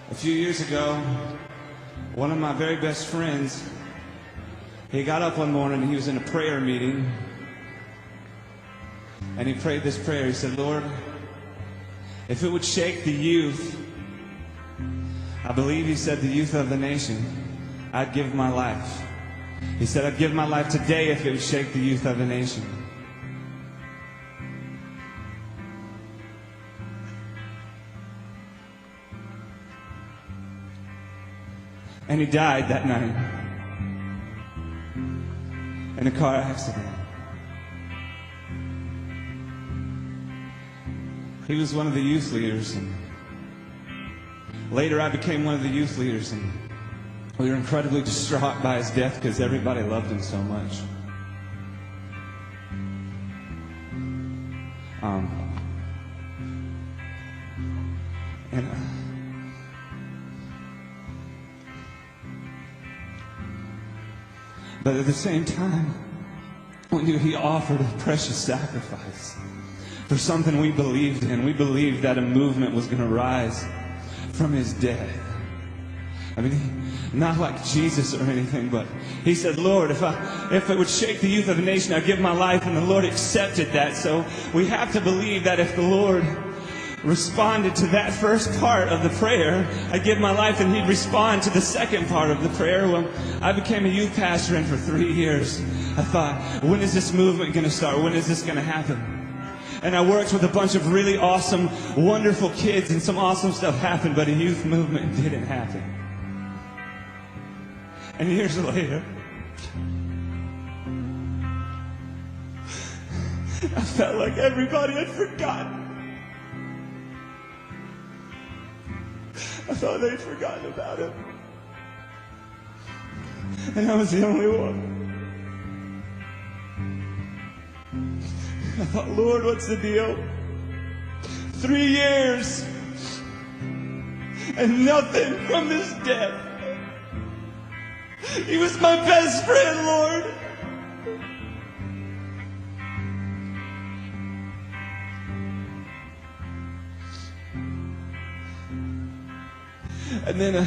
A few years ago, one of my very best friends, he got up one morning and he was in a prayer meeting, and he prayed this prayer. He said, Lord, if it would shake the youth, I believe he said the youth of the nation, I'd give my life. He said, I'd give my life today if it would shake the youth of the nation. And he died that night in a car accident. He was one of the youth leaders, and later I became one of the youth leaders, and we were incredibly distraught by his death because everybody loved him so much. But at the same time, we knew he offered a precious sacrifice for something we believed in. We believed that a movement was going to rise from his death. I mean, not like Jesus or anything, but he said, Lord, if it would shake the youth of the nation, I'd give my life. And the Lord accepted that. So we have to believe that if the Lord responded to that first part of the prayer, I'd give my life, and he'd respond to the second part of the prayer. Well, I became a youth pastor, and for 3 years, I thought, when is this movement going to start? When is this going to happen? And I worked with a bunch of really awesome, wonderful kids, and some awesome stuff happened, but a youth movement didn't happen. And years later, I felt like everybody had forgotten. I thought they'd forgotten about him. And I was the only one. I thought, Lord, what's the deal? 3 years and nothing from his death. He was my best friend, Lord. And then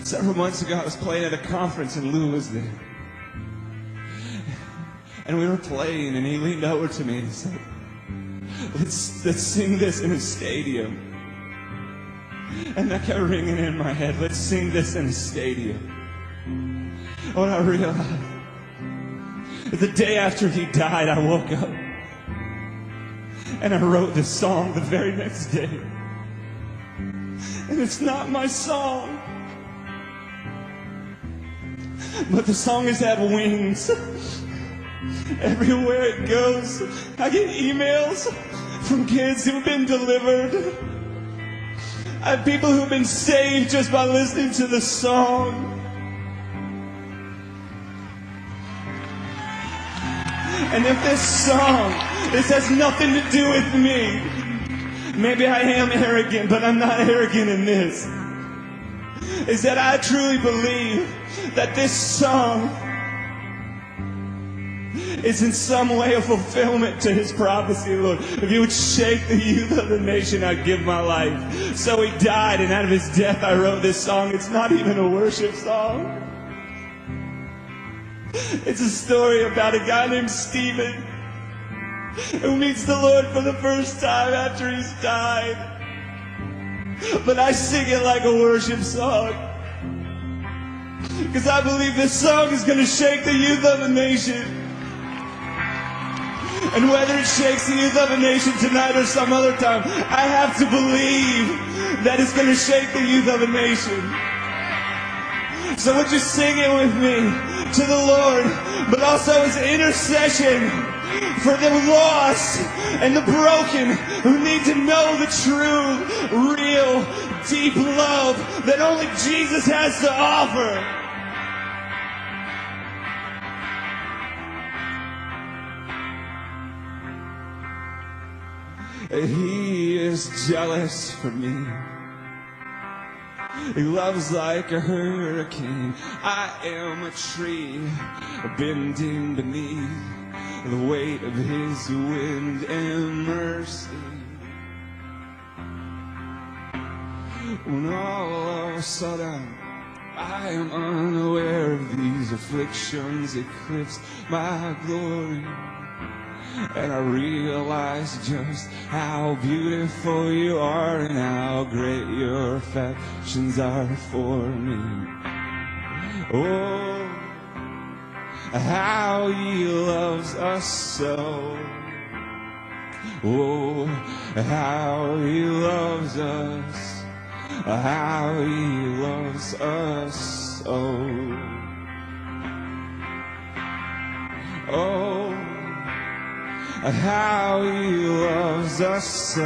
several months ago, I was playing at a conference, and Lou was there. And we were playing, and he leaned over to me and he said, let's sing this in a stadium. And that kept ringing in my head. Let's sing this in a stadium. When I realized, the day after he died, I woke up and I wrote this song the very next day. And it's not my song, but the song has had wings. Everywhere it goes, I get emails from kids who've been delivered. I have people who've been saved just by listening to the song. And if this has nothing to do with me. Maybe I am arrogant, but I'm not arrogant in this. Is that I truly believe that this song is in some way a fulfillment to his prophecy, Lord. If you would shake the youth of the nation, I'd give my life. So he died, and out of his death I wrote this song. It's not even a worship song. It's a story about a guy named Stephen who meets the Lord for the first time after he's died. But I sing it like a worship song, because I believe this song is going to shake the youth of the nation. And whether it shakes the youth of the nation tonight or some other time, I have to believe that it's going to shake the youth of the nation. So would you sing it with me to the Lord, but also as intercession for the lost and the broken who need to know the true, real, deep love that only Jesus has to offer. He is jealous for me. He loves like a hurricane. I am a tree bending beneath the weight of his wind and mercy. When all of a sudden I am unaware of these afflictions eclipse my glory, and I realize just how beautiful you are and how great your affections are for me. Oh, how he loves us so. Oh, how he loves us. How he loves us so. Oh, how he loves us so.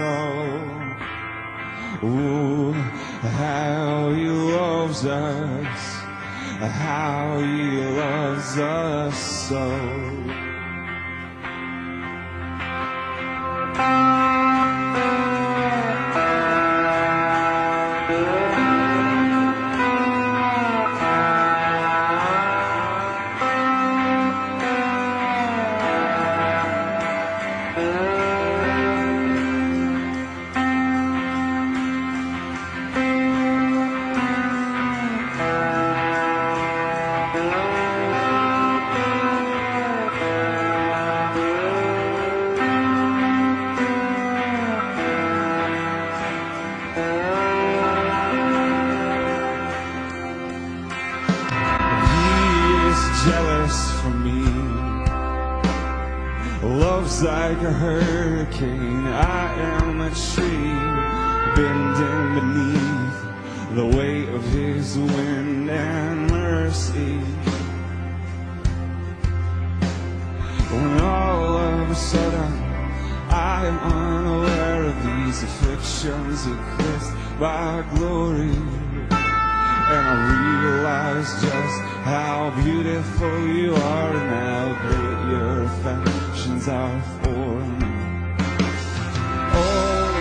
Oh, how he loves us. How he loves us so. Like a hurricane, I am a tree bending beneath the weight of his wind and mercy. When all of a sudden I am unaware of these afflictions eclipsed by glory, and I realize just how beautiful you are and how great your affections are for me. Oh,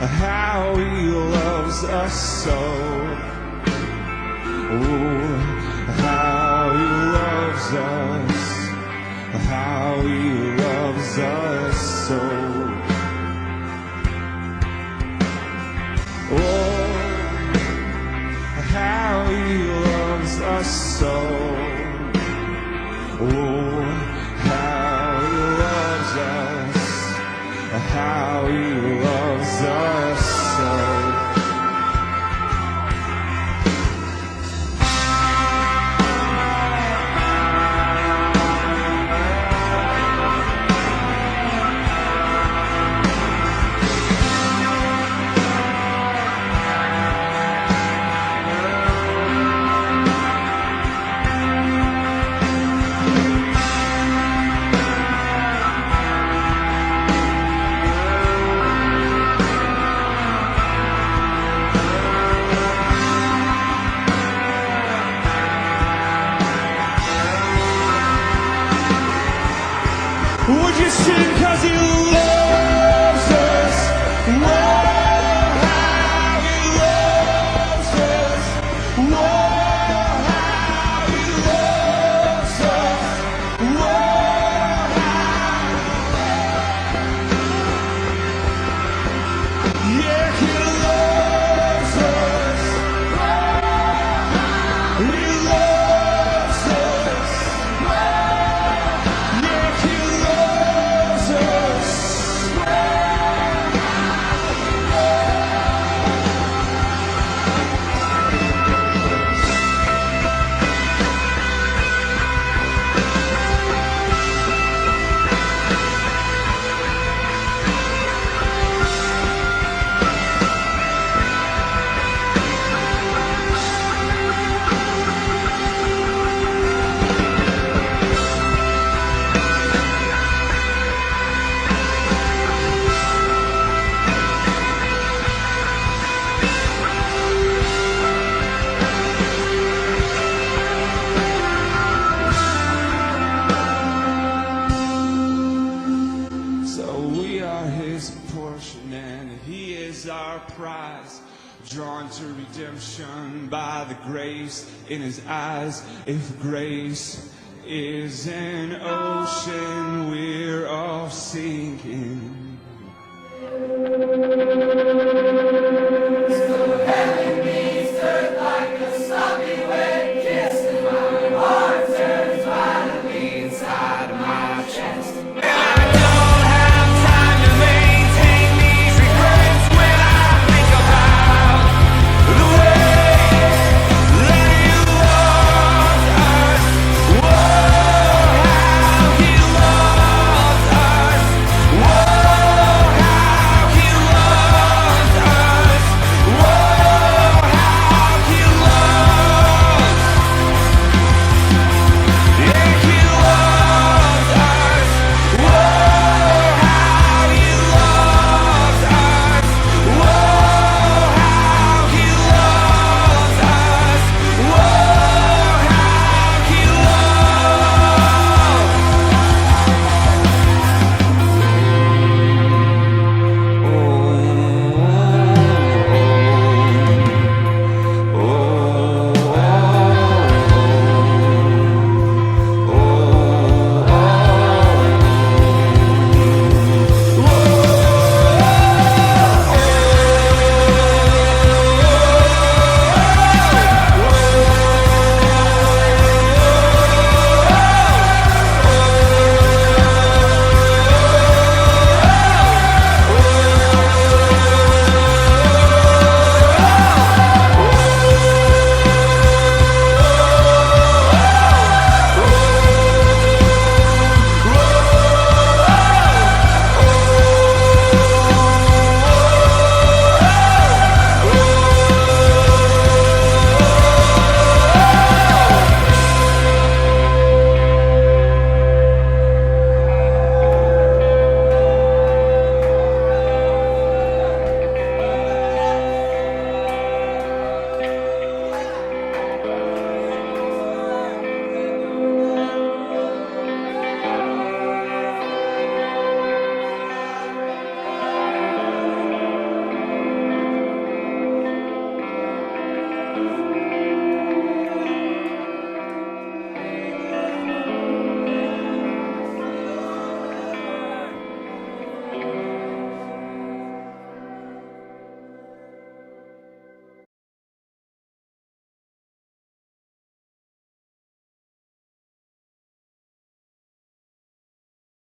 how he loves us so. Oh, how he loves us. How he loves us so. Oh, how he loves us so. Oh, how he loves us. How he loves us so. Would you sing 'cause he loves us? Whoa, how he loves us. Whoa, how he loves us. Whoa, yeah, he loves us. He loves us. Yeah, he loves us. Prize, drawn to redemption by the grace in his eyes. If grace is an ocean, we're